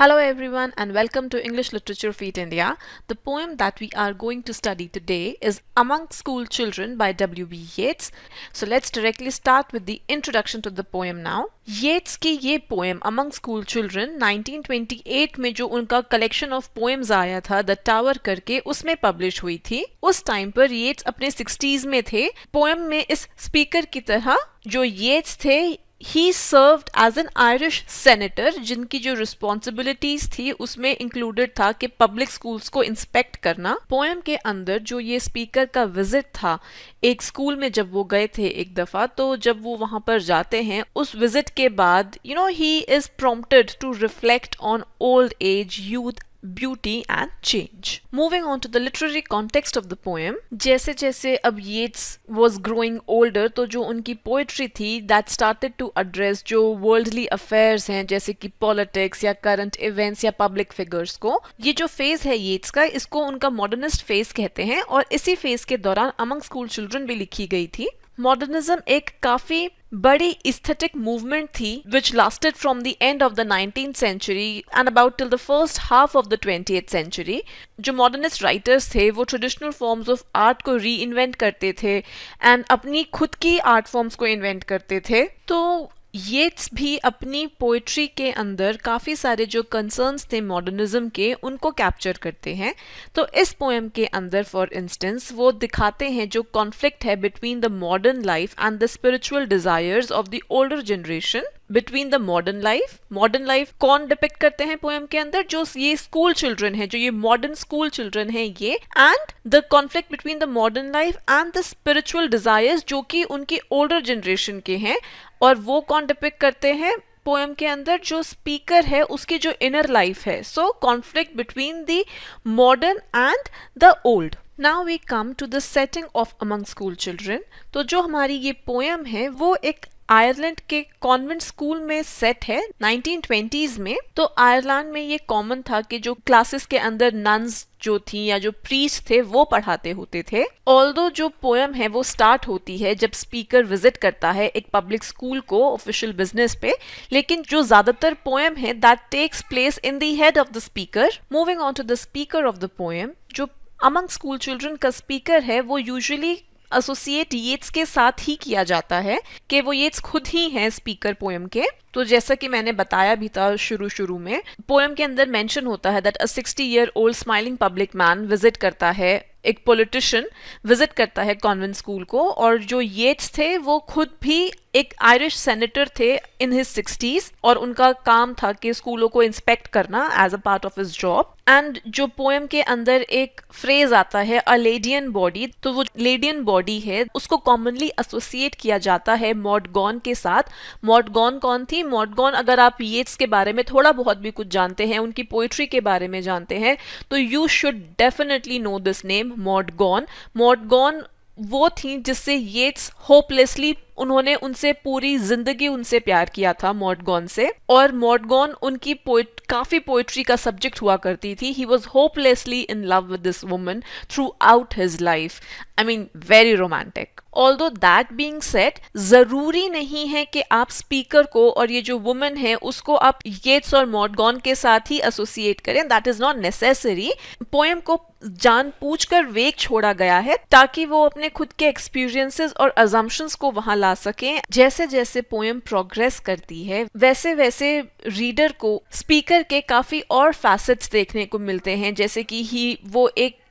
Hello everyone and welcome to English Literature Feat India. The poem that we are going to study today is Among School Children by W.B. Yeats. So let's directly start with the introduction to the poem now. Yeats की ये poem Among School Children 1928 में जो उनका collection of poems आया था The Tower करके उसमें publish हुई थी. उस टाइम पर Yeats अपने 60s में थे. पोएम में इस स्पीकर की तरह जो Yeats थे He served as an Irish senator जिनकी जो responsibilities थी उसमें included था कि public schools को inspect करना. पोएम के अंदर जो ये स्पीकर का विजिट था एक स्कूल में जब वो गए थे एक दफ़ा तो जब वो वहाँ पर जाते हैं उस विजिट के बाद he is prompted to reflect on old age, youth, beauty and change. Moving on to the literary context of the poem, जैसे जैसे अब Yeats was growing older तो जो उनकी poetry थी that started to address जो worldly affairs हैं जैसे कि politics या current events या public figures को, ये जो phase है Yeats का इसको उनका modernist phase कहते हैं और इसी phase के दौरान Among School Children भी लिखी गई थी. मॉडर्निज्म एक काफ़ी बड़ी एस्थेटिक मूवमेंट थी which lasted from the end of the 19th century and about till the first half of the 20th century. जो मॉडर्निस्ट राइटर्स थे वो ट्रेडिशनल फॉर्म्स ऑफ आर्ट को री इन्वेंट करते थे एंड अपनी खुद की आर्ट फॉर्म्स को इन्वेंट करते थे. तो येट्स भी अपनी पोइट्री के अंदर काफ़ी सारे जो कंसर्न्स थे मॉडर्निज्म के उनको कैप्चर करते हैं. तो इस पोएम के अंदर फॉर इंस्टेंस वो दिखाते हैं जो कॉन्फ्लिक्ट है between the modern life and the spiritual desires of the older generation. Between the modern life कौन डिपिक्ट करते हैं पोएम के अंदर? जो ये स्कूल चिल्ड्रन है, जो ये मॉडर्न स्कूल चिल्ड्रन है ये, and the conflict between the modern life and the spiritual desires जो कि उनकी ओल्डर जनरेशन के हैं. और वो कौन डिपिक्ट करते हैं पोएम के अंदर? जो स्पीकर है उसकी जो इनर लाइफ है. So conflict between the modern and the old. Now we come to the setting of among school children. तो जो हमारी ये पोएम है वो एक आयरलैंड के कॉन्वेंट स्कूल में सेट है 1920s में. तो आयरलैंड में ये कॉमन था कि जो क्लासेस के अंदर नन्स जो थी या जो प्रीस्ट थे वो पढ़ाते होते थे. ऑल्दो जो पोएम है वो स्टार्ट होती है जब स्पीकर विजिट करता है एक पब्लिक स्कूल को ऑफिशियल बिजनेस पे, लेकिन जो ज्यादातर पोएम है that takes place in the head of the speaker. Moving on to the speaker of the poem, जो अमंग स्कूल चिल्ड्रन का स्पीकर है वो यूजुअली एसोसिएट येट्स के साथ ही किया जाता है कि वो येट्स खुद ही हैं स्पीकर पोएम के. तो जैसा कि मैंने बताया भी था शुरू में, पोएम के अंदर मेंशन होता है that a 60-year-old smiling public man visit करता है, एक पॉलिटिशियन विजिट करता है कॉन्वेंट स्कूल को. और जो येट्स थे वो खुद भी एक आयरिश सेनेटर थे इन हिज 60s और उनका काम था कि स्कूलों को इंस्पेक्ट करना as a part of his job. And जो पोएम के अंदर एक फ्रेज आता है अ लेडियन बॉडी, तो वो लेडियन बॉडी है उसको कॉमनली एसोसिएट किया जाता है मॉडगॉन के साथ. मॉडगॉन कौन थी? मॉडगॉन, अगर आप येट्स के बारे में थोड़ा बहुत भी कुछ जानते हैं, उनकी पोइट्री के बारे में जानते हैं, तो you should definitely know this name Maud Gonne. Maud Gonne वो थी जिससे येट्स होपलेसली उन्होंने उनसे पूरी जिंदगी उनसे प्यार किया था मॉडगॉन से. और मॉडगॉन उनकी काफी पोइट्री का सब्जेक्ट हुआ करती थी. He was hopelessly in love with this woman through out his life. I mean very romantic. Although that being said, जरूरी नहीं है कि आप स्पीकर को और ये जो वुमन है उसको आप येट्स और मॉडगॉन के साथ ही एसोसिएट करें. That is not necessary. Poem को जानबूझकर वेग छोड़ा गया है ताकि वो अपने खुद के एक्सपीरियंसेस और अजम्पशंस को वहां ला सकें. जैसे जैसे पोएम प्रोग्रेस करती है वैसे वैसे रीडर को स्पीकर के काफी और फैसेट्स देखने को मिलते हैं, जैसे कि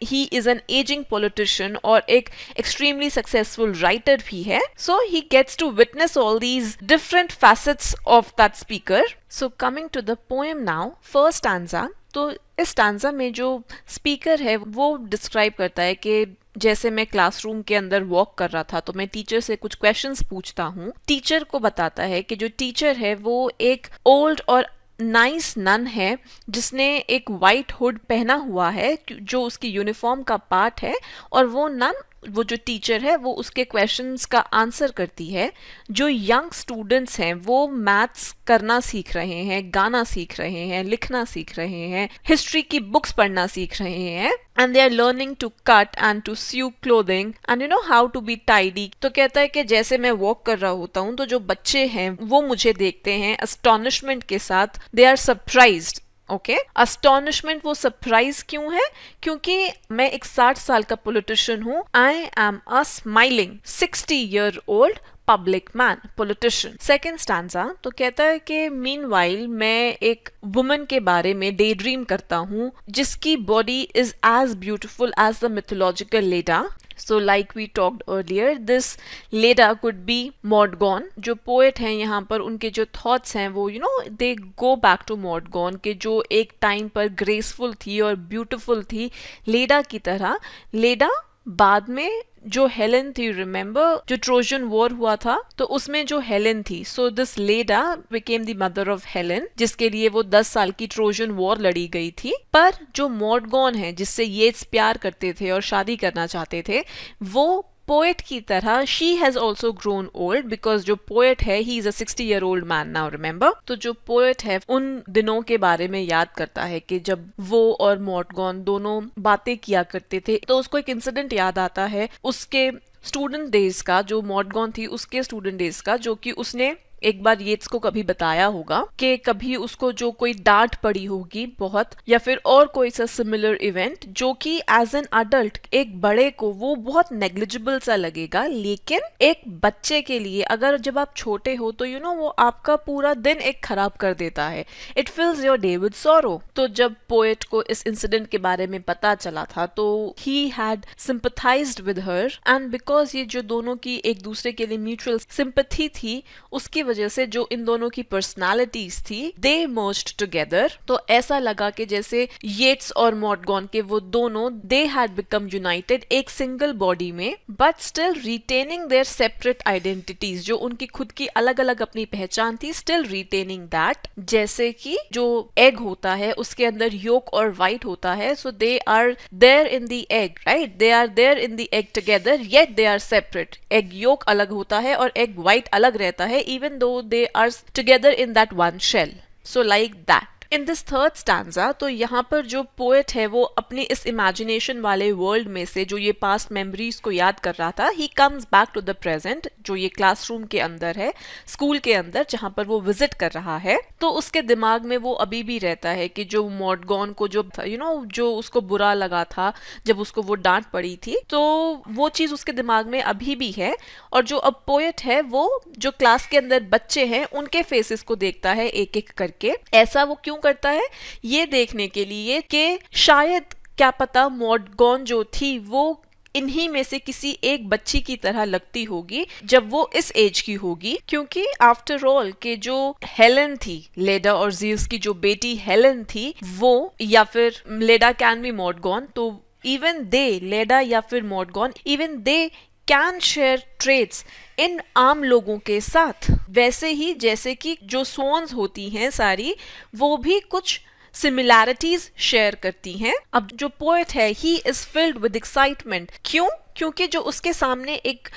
he is an ageing politician और एक एक्सट्रीमली सक्सेसफुल राइटर भी है. So he gets to witness all these different facets of that speaker. So coming to the poem now, first stanza. तो इस स्टैंजा में जो स्पीकर है वो डिस्क्राइब करता है कि जैसे मैं क्लासरूम के अंदर वॉक कर रहा था तो मैं टीचर से कुछ क्वेश्चंस पूछता हूँ. टीचर को बताता है कि जो टीचर है वो एक ओल्ड और नाइस नन है जिसने एक वाइट हुड पहना हुआ है जो उसकी यूनिफॉर्म का पार्ट है, और वो नन, वो जो टीचर है वो उसके क्वेश्चंस का आंसर करती है. जो यंग स्टूडेंट्स हैं वो मैथ्स करना सीख रहे हैं, गाना सीख रहे हैं, लिखना सीख रहे हैं, हिस्ट्री की बुक्स पढ़ना सीख रहे हैं, and they are learning to cut and to sew clothing and how to be tidy. तो कहता है कि जैसे मैं वॉक कर रहा होता हूँ तो जो बच्चे हैं वो मुझे देखते हैं अस्टॉनिशमेंट के साथ, दे आर सरप्राइज्ड ओके। अस्टोनिशमेंट वो सरप्राइज क्यों है? क्योंकि मैं एक 60 साल का पॉलिटिशियन हूँ। I am a smiling 60-year-old public man, politician. Second stanza तो कहता है कि मीनवाइल मैं एक वुमन के बारे में डे ड्रीम करता हूँ जिसकी body is as beautiful as the mythological Leda. So like we talked earlier, this Leda could be Maud Gonne। जो पोएट हैं यहाँ पर उनके जो थॉट्स हैं वो they go back to Maud Gonne के जो एक टाइम पर ग्रेसफुल थी और ब्यूटिफुल थी लेडा की तरह। लेडा बाद में जो हेलेन थी, रिमेम्बर जो ट्रोजन वॉर हुआ था तो उसमें जो हेलेन थी, so this Leda became the mother of Helen जिसके लिए वो 10 साल की ट्रोजन वॉर लड़ी गई थी। पर जो मॉड गॉन है जिससे येट्स प्यार करते थे और शादी करना चाहते थे, वो पोएट की तरह she has also grown old because जो पोएट है he is a 60-year-old man now, remember. तो जो पोएट है उन दिनों के बारे में याद करता है कि जब वो और मॉड गॉन दोनों बातें किया करते थे, तो उसको एक इंसिडेंट याद आता है उसके स्टूडेंट डेज का, जो मॉड गॉन थी उसके स्टूडेंट डेज का, जो कि उसने एक बार येट्स को कभी बताया होगा कि कभी उसको जो कोई डांट पड़ी होगी बहुत, या फिर और कोई सा सिमिलर इवेंट जो कि एज एन अडल्ट एक बड़े को वो बहुत नेग्लिजिबल सा लगेगा, लेकिन एक बच्चे के लिए अगर जब आप छोटे हो तो वो आपका पूरा दिन एक खराब कर देता है। It fills your day with sorrow. तो जब पोएट को इस इंसिडेंट के बारे में पता चला था तो he had sympathized with her, and because ये जो दोनों की एक दूसरे के लिए म्यूचुअल सिंपथी थी उसकी वजह से जो इन दोनों की पर्सनालिटीज थी दे मर्ज्ड टुगेदर। तो ऐसा लगा कि जैसे येट्स और मॉड गॉन के वो दोनों दे हैड बिकम यूनाइटेड एक सिंगल बॉडी में, but still retaining there separate identities, जो उनकी खुद की अलग अलग अपनी पहचान थी, स्टिल रिटेनिंग दैट। जैसे कि जो एग होता है उसके अंदर योक और वाइट होता है, so they are there in the egg, right, they are there in the egg together yet they are separate. Egg yolk अलग होता है और एग वाइट अलग रहता है, even though they are together in that one shell. So like that. In this third stanza तो यहाँ पर जो पोएट है वो अपनी इस इमेजिनेशन वाले वर्ल्ड में से जो ये पास्ट मेमोरीज को याद कर रहा था, he comes back to the present, जो ये क्लासरूम के अंदर है, स्कूल के अंदर जहाँ पर वो विजिट कर रहा है। तो उसके दिमाग में वो अभी भी रहता है कि जो मॉड गॉन को जो जो उसको बुरा लगा था जब उसको वो डांट पड़ी थी, तो वो चीज उसके दिमाग में अभी भी है। और जो अब पोएट है वो जो क्लास के अंदर बच्चे हैं उनके फेसेस को देखता है एक एक करके। ऐसा वो क्यों करता है? ये देखने के लिए कि शायद क्या पता मॉड गॉन जो थी वो इन्हीं में से किसी एक बच्ची की तरह लगती होगी जब वो इस एज की होगी, क्योंकि आफ्टर ऑल के जो हेलेन थी, लेडा और ज़ीउस की जो बेटी हेलेन थी, वो या फिर लेडा कैन बी मॉड गॉन, तो इवन दे, लेडा या फिर mod gone, even they can share traits in आम लोगों के साथ, वैसे ही जैसे कि जो स्वॉन्स होती हैं सारी वो भी कुछ सिमिलैरिटीज शेयर करती हैं। अब जो पोएट है he is filled with excitement. क्यों? क्योंकि जो उसके सामने एक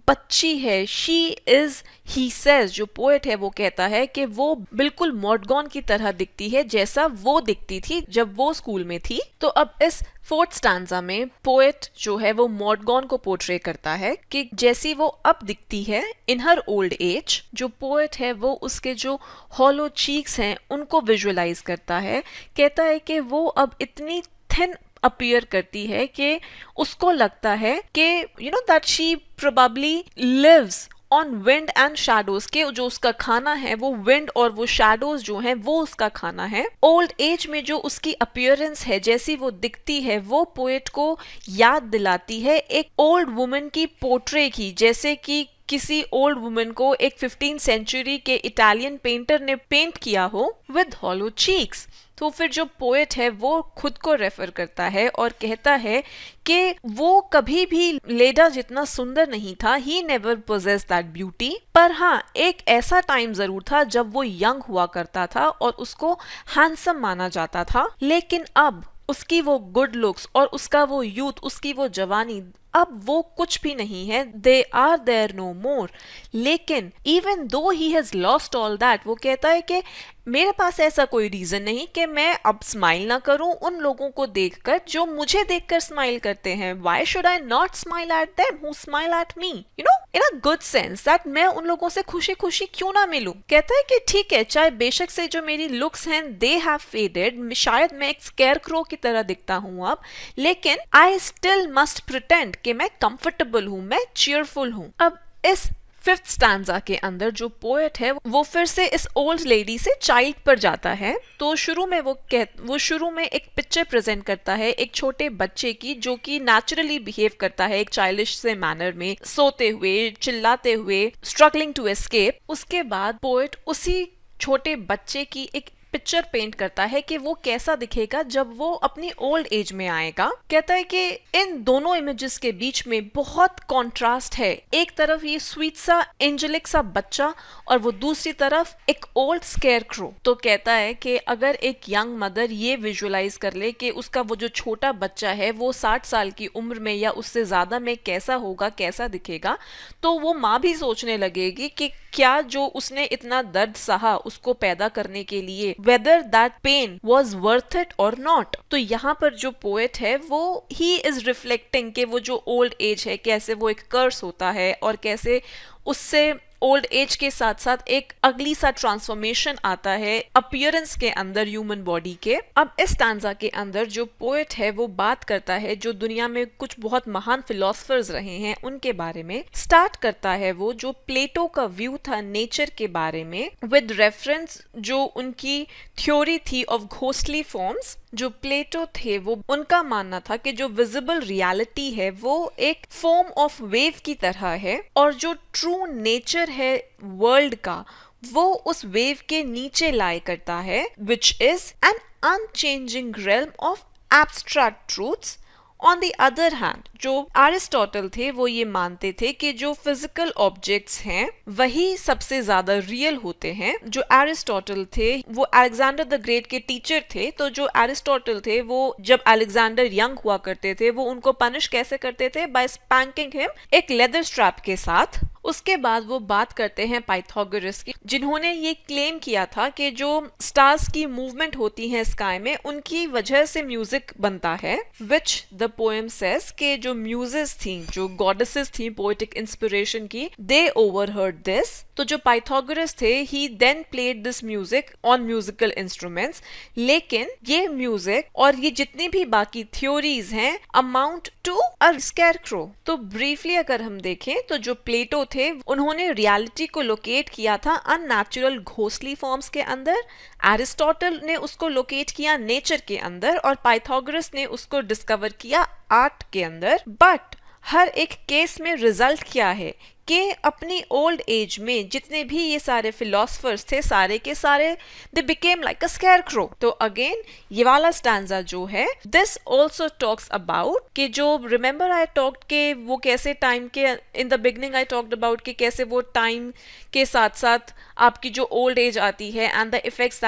बच्ची है, शी इज, ही सेज, जो पोएट है वो कहता है कि वो बिल्कुल मॉड गॉन की तरह दिखती है जैसा वो दिखती थी जब वो स्कूल में थी। तो अब इस फोर्थ स्टैंजा में पोएट जो है वो मॉड गॉन को पोर्ट्रे करता है कि जैसी वो अब दिखती है इन हर ओल्ड एज। जो पोएट है वो उसके जो हॉलो चीक्स हैं उनको विजुअलाइज करता है, कहता है कि वो अब इतनी थिन अपीयर करती है कि उसको लगता है कि that she probably lives on wind and shadows, के जो उसका खाना है वो विंड और वो शैडोज जो है वो उसका खाना है। ओल्ड एज में जो उसकी अपीयरेंस है, जैसी वो दिखती है, वो पोएट को याद दिलाती है एक ओल्ड वुमन की पोर्ट्रे की, जैसे कि किसी ओल्ड वुमन को एक 15th सेंचुरी के इटालियन पेंटर ने पेंट किया हो विद हॉलो चीक्स। तो फिर जो पोएट है वो खुद को रेफर करता है और कहता है कि वो कभी भी लेडा जितना सुंदर नहीं था, he never possessed that beauty, पर हाँ एक ऐसा टाइम जरूर था जब वो यंग हुआ करता था और उसको हैंडसम माना जाता था, लेकिन अब उसकी वो गुड लुक्स और उसका वो यूथ, उसकी वो जवानी अब वो कुछ भी नहीं है, दे आर देयर नो मोर। लेकिन even though he has lost all that, वो कहता है कि मेरे पास ऐसा कोई रीजन नहीं कि मैं अब स्माइल ना करूं उन लोगों को देखकर जो मुझे देखकर स्माइल करते हैं। Why should I not smile at them who smile at me, you know, in a good sense that मैं उन लोगों से खुशी खुशी क्यों ना मिलूं। कहता है कि ठीक है, चाहे बेशक से जो मेरी लुक्स हैं दे हैव फेडेड, शायद मैं एक स्केयरक्रो की तरह दिखता हूं अब, लेकिन आई स्टिल मस्ट प्रिटेंड कि मैं कंफर्टेबल हूं, मैं चीयरफुल हूं। अब इस फिफ्थ स्टैंजा के अंदर जो पोएट है वो फिर से इस ओल्ड लेडी से चाइल्ड पर जाता है। तो शुरू में वो शुरू में एक पिक्चर प्रेजेंट करता है एक छोटे बच्चे की जो कि नेचुरली बिहेव करता है एक चाइल्डिश से मैनर में, सोते हुए, चिल्लाते हुए, स्ट्रगलिंग टू एस्केप। उसके बाद पोएट उसी छोटे बच्चे की एक पिक्चर पेंट करता है कि वो कैसा दिखेगा जब वो अपनी ओल्ड एज में आएगा। कहता है कि इन दोनों इमेजेस के बीच में बहुत कॉन्ट्रास्ट है, एक तरफ ये स्वीट सा एंजेलिक सा बच्चा और वो दूसरी तरफ एक ओल्ड स्केयरक्रो। तो कहता है कि अगर एक यंग मदर ये विजुअलाइज कर ले कि उसका वो जो छोटा बच्चा है वो 60 साल की उम्र में या उससे ज्यादा में कैसा होगा, कैसा दिखेगा, तो वो माँ भी सोचने लगेगी कि क्या जो उसने इतना दर्द सहा उसको पैदा करने के लिए, whether that pain was worth it or not। तो यहाँ पर जो पोएट है वो he is reflecting कि वो जो ओल्ड एज है कैसे वो एक कर्स होता है और कैसे उससे ओल्ड एज के साथ साथ एक अगली सा ट्रांसफॉर्मेशन आता है अपीयरेंस के अंदर ह्यूमन बॉडी के। अब इस स्टैंजा के अंदर जो पोएट है वो बात करता है जो दुनिया में कुछ बहुत महान फिलोसफर्स रहे हैं उनके बारे में। स्टार्ट करता है वो जो प्लेटो का व्यू था नेचर के बारे में विद रेफरेंस जो उनकी थ्योरी थी ऑफ घोस्टली फॉर्म्स। जो प्लेटो थे वो उनका मानना था कि जो विजिबल रियलिटी है वो एक फॉर्म ऑफ वेव की तरह है और जो ट्रू नेचर है वर्ल्ड का वो उस वेव के नीचे लाई करता है, which is an unchanging realm of abstract truths. On the other hand जो एरिस्टोटल थे वो ये मानते थे कि जो फिजिकल ऑब्जेक्ट्स हैं वही सबसे ज्यादा रियल होते हैं। जो एरिस्टोटल थे वो अलेक्जेंडर द ग्रेट के टीचर थे। तो जो एरिस्टोटल थे वो जब अलेक्जेंडर यंग हुआ करते थे वो उनको पनिश कैसे करते थे, बाय स्पैंकिंग हिम एक लेदर स्ट्रैप के साथ। उसके बाद वो बात करते हैं पाइथागोरस की जिन्होंने ये क्लेम किया था कि जो स्टार्स की मूवमेंट होती है स्काई में उनकी वजह से म्यूजिक बनता है, विच द पोएम सेज के जो म्यूजेस थी, जो गॉडेसेस थी पोएटिक इंस्पिरेशन की, दे ओवरहर्ड दिस। तो जो पाइथागोरस थे he then played this music on musical instruments. लेकिन ये म्यूजिक और ये जितनी भी बाकी थ्योरीज हैं अमाउंट टू अ स्केयरक्रो। तो ब्रीफली अगर हम देखें तो जो प्लेटो थे उन्होंने रियलिटी को लोकेट किया था अननेचुरल घोस्टली फॉर्म्स के अंदर, एरिस्टोटल ने उसको लोकेट किया नेचर के अंदर और पाइथागोरस ने उसको डिस्कवर किया आर्ट के अंदर। बट हर एक केस में रिजल्ट क्या है कि अपनी ओल्ड एज में जितने भी ये सारे फिलोसफर्स थे सारे के सारे they became like a scarecrow. तो अगेन ये वाला स्टैंजा जो है दिस ऑल्सो टॉक्स अबाउट कि जो रिमेंबर आई टॉक्ड के वो कैसे टाइम के in the beginning I talked about कि कैसे वो टाइम के साथ साथ आपकी जो ओल्ड एज आती है and the effects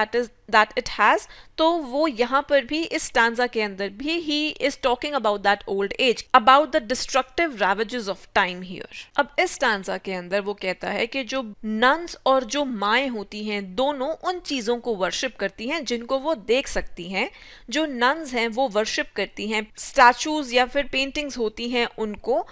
that it has. तो वो यहाँ पर भी इस स्टैंजा के अंदर भी he is talking about that old age, about the destructive ravages of time here. अब इस स्टैंजा के अंदर वो कहता है कि जो नन्स और जो माएँ होती हैं दोनों उन चीजों को वर्शिप करती हैं जिनको वो देख सकती हैं। जो नन्स हैं वो वर्शिप करती हैं स्टैचूज या फिर पेंटिंग्स होती हैं उनको,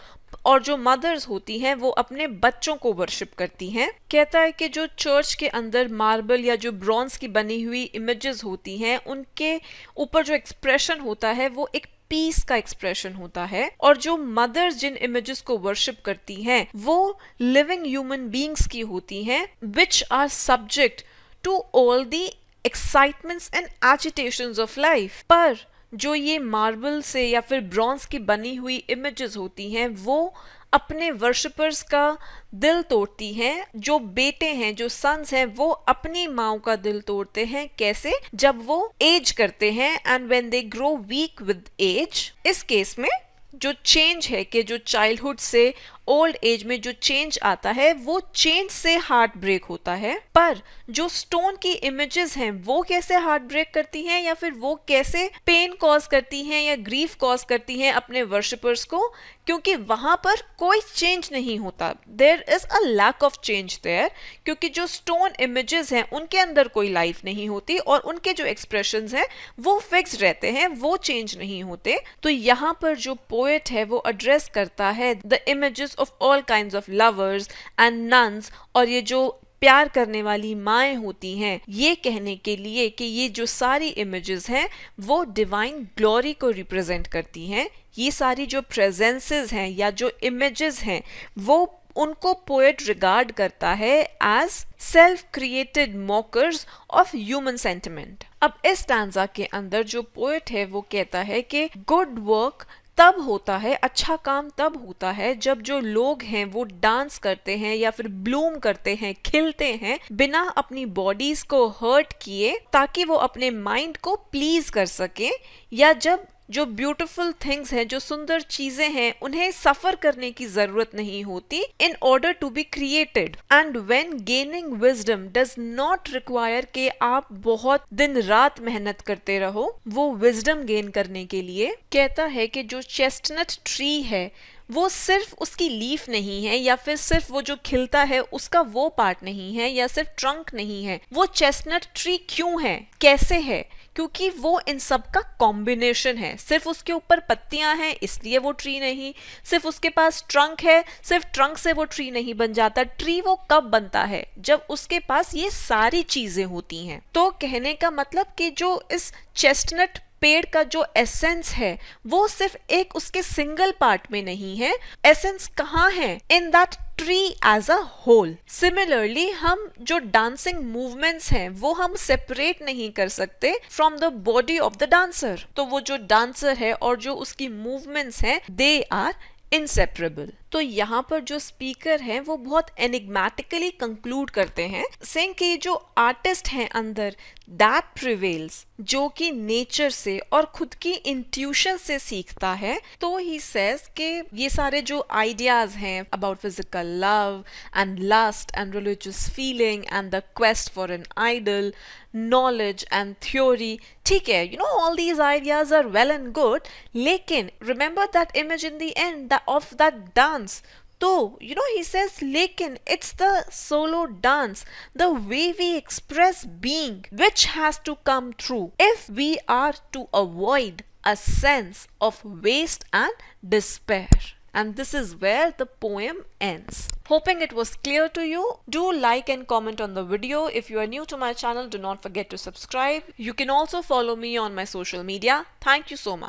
और जो मदर्स होती हैं वो अपने बच्चों को वर्शिप करती हैं। कहता है कि जो चर्च के अंदर मार्बल या जो ब्रॉन्ज की बनी हुई इमेजेस होती हैं उनके ऊपर जो एक्सप्रेशन होता है वो एक पीस का एक्सप्रेशन होता है, और जो मदर्स जिन इमेजेस को वर्शिप करती हैं वो लिविंग ह्यूमन बीइंग्स की होती हैं which are subject to all the excitements and agitations of life. पर जो ये मार्बल से या फिर ब्रॉन्ज की बनी हुई इमेजेस होती हैं वो अपने वर्शिपर्स का दिल तोड़ती हैं। जो बेटे हैं, जो सन्स हैं, वो अपनी माँ का दिल तोड़ते हैं। कैसे? जब वो एज करते हैं and when they grow weak with age. इस केस में जो चेंज है कि जो चाइल्डहुड से ओल्ड एज में जो चेंज आता है वो चेंज से हार्ट ब्रेक होता है, पर जो स्टोन की इमेजेस हैं वो कैसे हार्ट ब्रेक करती हैं या फिर वो कैसे पेन कॉज करती हैं या ग्रीफ कॉज करती हैं अपने वर्शिपर्स को, क्योंकि वहां पर कोई चेंज नहीं होता, there is a lack of change there, क्योंकि जो स्टोन इमेजेस हैं उनके अंदर कोई लाइफ नहीं होती और उनके जो एक्सप्रेशंस हैं वो फिक्स रहते हैं, वो चेंज नहीं होते। तो यहाँ पर जो पोएट है वो एड्रेस करता है the images of all kinds of lovers and nuns, और ये जो प्यार करने वाली माएँ होती हैं, ये कहने के लिए कि ये जो सारी इमेजेस हैं वो डिवाइन ग्लोरी को रिप्रेजेंट करती हैं। ये सारी जो प्रेजेंसेस हैं या जो इमेजेस हैं वो उनको पोएट रिगार्ड करता है as self created mockers of human sentiment. अब इस स्टैंजा के अंदर जो पोएट है वो कहता है कि गुड वर्क तब होता है, अच्छा काम तब होता है जब जो लोग हैं वो डांस करते हैं या फिर ब्लूम करते हैं, खिलते हैं बिना अपनी बॉडीज को हर्ट किए, ताकि वो अपने माइंड को प्लीज कर सके, या जब जो ब्यूटीफुल थिंग्स हैं, जो सुंदर चीजें हैं, उन्हें सफर करने की जरूरत नहीं होती in order to be created. And when gaining wisdom does not require कि आप बहुत दिन रात मेहनत करते रहो वो विजडम गेन करने के लिए। कहता है कि जो चेस्टनट ट्री है वो सिर्फ उसकी लीफ नहीं है या फिर सिर्फ वो जो खिलता है उसका वो पार्ट नहीं है या सिर्फ ट्रंक नहीं है। वो चेस्टनट ट्री क्यों है, कैसे है, क्योंकि वो इन सब का कॉम्बिनेशन है। सिर्फ उसके ऊपर पत्तियां हैं इसलिए वो ट्री नहीं, सिर्फ उसके पास ट्रंक है, सिर्फ ट्रंक से वो ट्री नहीं बन जाता। ट्री वो कब बनता है, जब उसके पास ये सारी चीजें होती हैं। तो कहने का मतलब कि जो इस चेस्टनट पेड़ का जो एसेंस है वो सिर्फ एक उसके सिंगल पार्ट में नहीं है, एसेंस कहाँ है, in that tree as a whole. Similarly हम जो डांसिंग मूवमेंट्स हैं वो हम सेपरेट नहीं कर सकते from the body of the dancer. तो वो जो डांसर है और जो उसकी मूवमेंट्स हैं दे आर इंसेपरेबल। तो यहाँ पर जो स्पीकर हैं वो बहुत एनिग्मेटिकली कंक्लूड करते हैं सेइंग कि जो आर्टिस्ट हैं अंदर दैट प्रिवेल्स, जो कि नेचर से और खुद की इंट्यूशन से सीखता है। तो ही सेज कि ये सारे जो आइडियाज हैं about physical love and lust and religious feeling and the quest for an idol, knowledge and theory, ठीक है, you know, all these ideas are well and good, लेकिन remember that image in the end of that dance। तो you know he says लेकिन it's the solo dance, the way we express being, which has to come through if we are to avoid a sense of waste and despair। And this is where the poem ends. Hoping it was clear to you. Do like and comment on the video. If you are new to my channel, do not forget to subscribe. You can also follow me on my social media. Thank you so much.